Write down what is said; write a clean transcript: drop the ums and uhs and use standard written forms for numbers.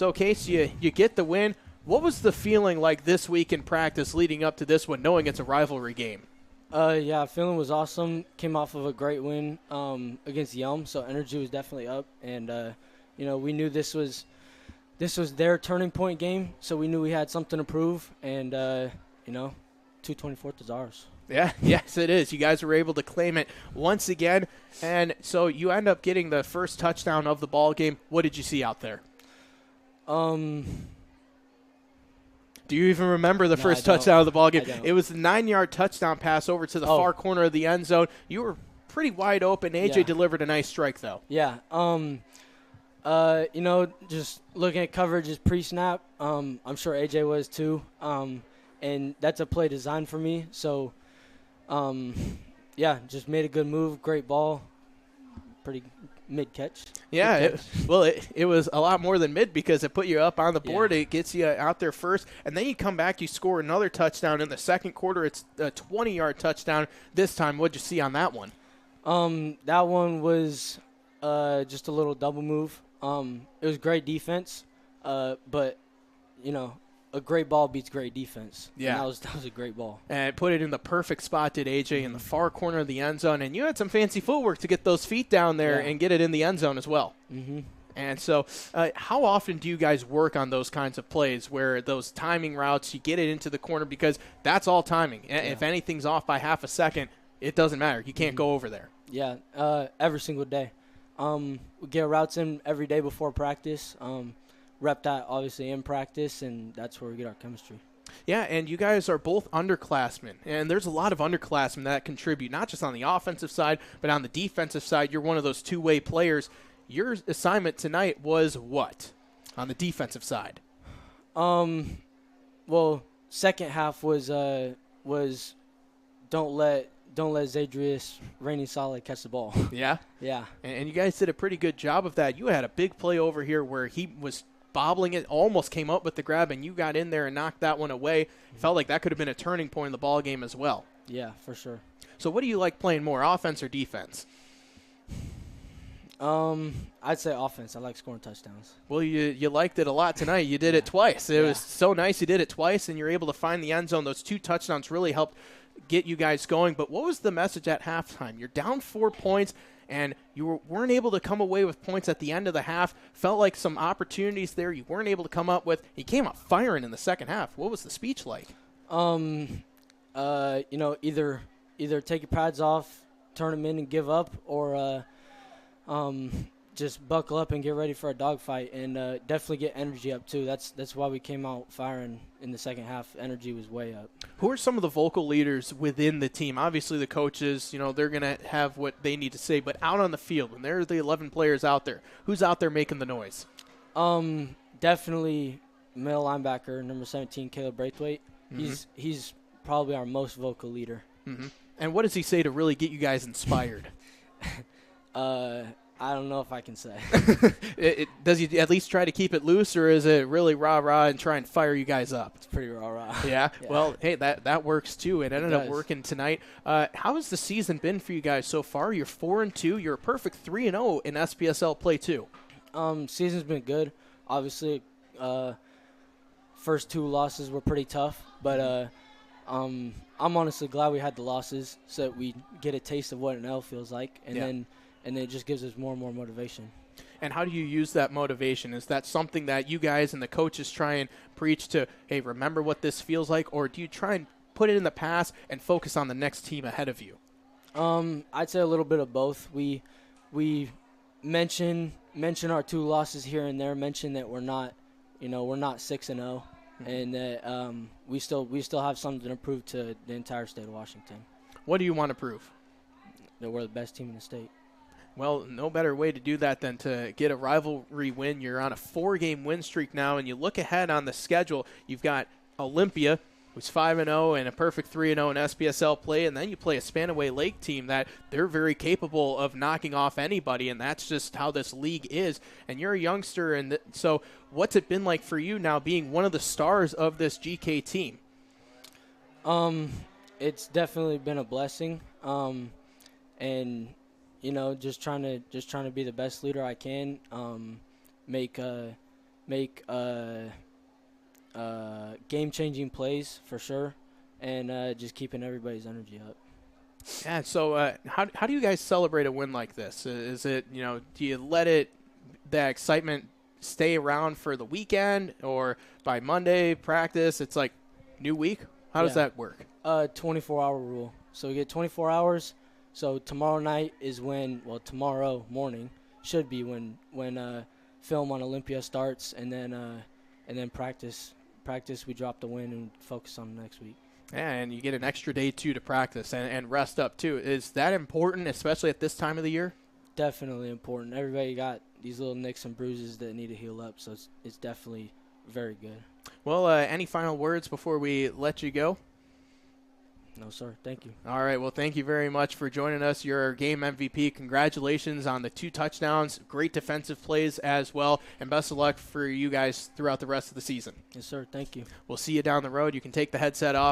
So, Kase, you get the win. What was the feeling like this week in practice leading up to this one, knowing it's a rivalry game? Yeah, feeling was awesome. Came off of a great win against Yelm, so energy was definitely up. And, we knew this was their turning point game, so we knew we had something to prove. And, 224th is ours. Yeah, yes, it is. You guys were able to claim it once again. And so you end up getting the first touchdown of the ball game. What did you see out there? Do you even remember the first touchdown of the ball game? It was the 9-yard touchdown pass over to the far corner of the end zone. You were pretty wide open. AJ delivered a nice strike, though. Yeah. Just looking at coverages pre-snap, I'm sure AJ was too. And that's a play designed for me. So, just made a good move. Great ball. Pretty mid-catch. Yeah, it was a lot more than mid because it put you up on the board. It gets you out there first, and then you come back, you score another touchdown in the second quarter. It's a 20-yard touchdown this time. What'd you see on that one? That one was just a little double move. It was great defense, but, a great ball beats great defense. Yeah. And that was a great ball. And put it in the perfect spot, did AJ, in the far corner of the end zone. And you had some fancy footwork to get those feet down there and get it in the end zone as well. Mm-hmm. And so how often do you guys work on those kinds of plays where those timing routes, you get it into the corner because that's all timing. Yeah. If anything's off by half a second, it doesn't matter. You can't go over there. Yeah, every single day. We get routes in every day before practice. Rep that obviously in practice, and that's where we get our chemistry. Yeah, and you guys are both underclassmen, and there's a lot of underclassmen that contribute, not just on the offensive side, but on the defensive side. You're one of those two-way players. Your assignment tonight was what on the defensive side? Well, second half was don't let Zadrius Rainey Solid catch the ball. Yeah? Yeah. And you guys did a pretty good job of that. You had a big play over here where he was bobbling it, almost came up with the grab, and you got in there and knocked that one away. Felt like that could have been a turning point in the ball game as well. Yeah, for sure. So what do you like playing more, offense or defense? I'd say offense. I like scoring touchdowns. Well, you liked it a lot tonight. You did it twice. It was so nice you did it twice, and you're able to find the end zone. Those two touchdowns really helped get you guys going. But what was the message at halftime? You're down 4 points, and you weren't able to come away with points at the end of the half. Felt like some opportunities there you weren't able to come up with. You came up firing in the second half. What was the speech like? Either take your pads off, turn them in and give up, or just buckle up and get ready for a dogfight, and definitely get energy up too. That's why we came out firing in the second half. Energy was way up. Who are some of the vocal leaders within the team? Obviously the coaches, they're going to have what they need to say, but out on the field, when there's the 11 players out there, who's out there making the noise? Definitely middle linebacker, number 17, Caleb Braithwaite. Mm-hmm. He's probably our most vocal leader. Mm-hmm. And what does he say to really get you guys inspired? I don't know if I can say. Does he at least try to keep it loose, or is it really rah-rah and try and fire you guys up? It's pretty rah-rah. Yeah? Well, hey, that works too. It ended up working tonight. How has the season been for you guys so far? You're 4-2. You're a perfect 3-0 in SPSL play too. Season's been good. Obviously, first two losses were pretty tough, but I'm honestly glad we had the losses so that we get a taste of what an L feels like, and then it just gives us more and more motivation. And how do you use that motivation? Is that something that you guys and the coaches try and preach to, hey, remember what this feels like? Or do you try and put it in the past and focus on the next team ahead of you? I'd say a little bit of both. We mention our two losses here and there, mention that we're not 6-0, and that we still have something to prove to the entire state of Washington. What do you want to prove? That we're the best team in the state. Well, no better way to do that than to get a rivalry win. You're on a 4-game win streak now, and you look ahead on the schedule. You've got Olympia, who's 5-0 and a perfect 3-0 in SPSL play, and then you play a Spanaway Lake team that they're very capable of knocking off anybody, and that's just how this league is. And you're a youngster, and so what's it been like for you now being one of the stars of this GK team? It's definitely been a blessing, and just trying to be the best leader I can, make make game-changing plays for sure, and just keeping everybody's energy up. Yeah, so how do you guys celebrate a win like this? Is it, do you let that excitement stay around for the weekend, or by Monday practice, it's like new week? How does that work? 24-hour rule. So we get 24 hours. So tomorrow night is tomorrow morning should be when film on Olympia starts, and then practice we drop the win and focus on the next week. Yeah, and you get an extra day too to practice and rest up too. Is that important, especially at this time of the year? Definitely important. Everybody got these little nicks and bruises that need to heal up, so it's definitely very good. Well, any final words before we let you go? No, sir. Thank you. All right. Well, thank you very much for joining us. You're our game MVP. Congratulations on the 2 touchdowns. Great defensive plays as well. And best of luck for you guys throughout the rest of the season. Yes, sir. Thank you. We'll see you down the road. You can take the headset off.